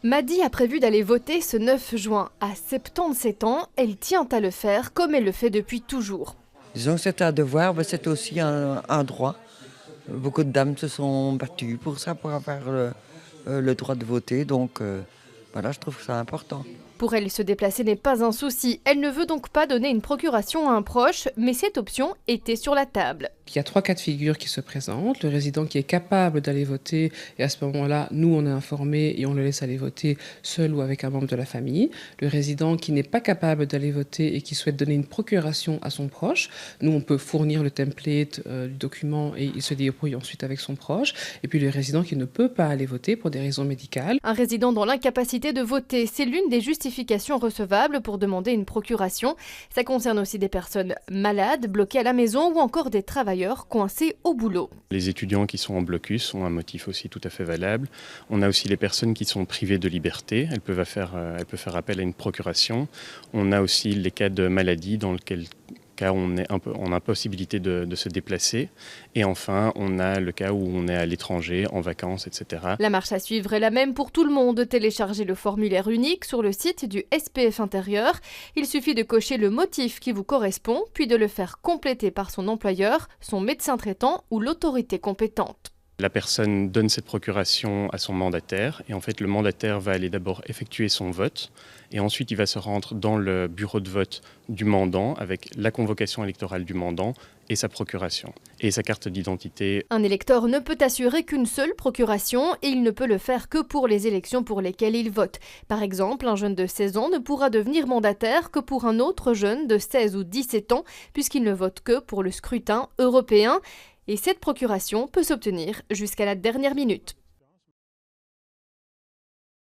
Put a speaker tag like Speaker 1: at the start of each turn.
Speaker 1: Maddy a prévu d'aller voter ce 9 juin. À 77 ans, elle tient à le faire comme elle le fait depuis toujours.
Speaker 2: Disons que c'est un devoir, mais c'est aussi un droit. Beaucoup de dames se sont battues pour ça, pour avoir le droit de voter. Donc voilà, je trouve que c'est important.
Speaker 1: Pour elle, se déplacer n'est pas un souci. Elle ne veut donc pas donner une procuration à un proche, mais cette option était sur la table.
Speaker 3: Il y a 3 cas de figure qui se présentent. Le résident qui est capable d'aller voter, et à ce moment-là, nous, on est informés et on le laisse aller voter seul ou avec un membre de la famille. Le résident qui n'est pas capable d'aller voter et qui souhaite donner une procuration à son proche, nous, on peut fournir le template du document et il se débrouille ensuite avec son proche. Et puis le résident qui ne peut pas aller voter pour des raisons médicales.
Speaker 1: Un résident dans l'incapacité de voter, c'est l'une des justifications recevables pour demander une procuration. Ça concerne aussi des personnes malades, bloquées à la maison ou encore des travailleurs coincés au boulot.
Speaker 4: Les étudiants qui sont en blocus ont un motif aussi tout à fait valable. On a aussi les personnes qui sont privées de liberté. Elles peuvent faire appel à une procuration. On a aussi les cas de maladie dans lequel on est en impossibilité de se déplacer. Et enfin, on a le cas où on est à l'étranger, en vacances, etc.
Speaker 1: La marche à suivre est la même pour tout le monde. Téléchargez le formulaire unique sur le site du SPF Intérieur. Il suffit de cocher le motif qui vous correspond, puis de le faire compléter par son employeur, son médecin traitant ou l'autorité compétente.
Speaker 4: La personne donne cette procuration à son mandataire et en fait le mandataire va aller d'abord effectuer son vote et ensuite il va se rendre dans le bureau de vote du mandant avec la convocation électorale du mandant et sa procuration et sa carte d'identité.
Speaker 1: Un électeur ne peut assurer qu'une seule procuration et il ne peut le faire que pour les élections pour lesquelles il vote. Par exemple, un jeune de 16 ans ne pourra devenir mandataire que pour un autre jeune de 16 ou 17 ans puisqu'il ne vote que pour le scrutin européen. Et cette procuration peut s'obtenir jusqu'à la dernière minute.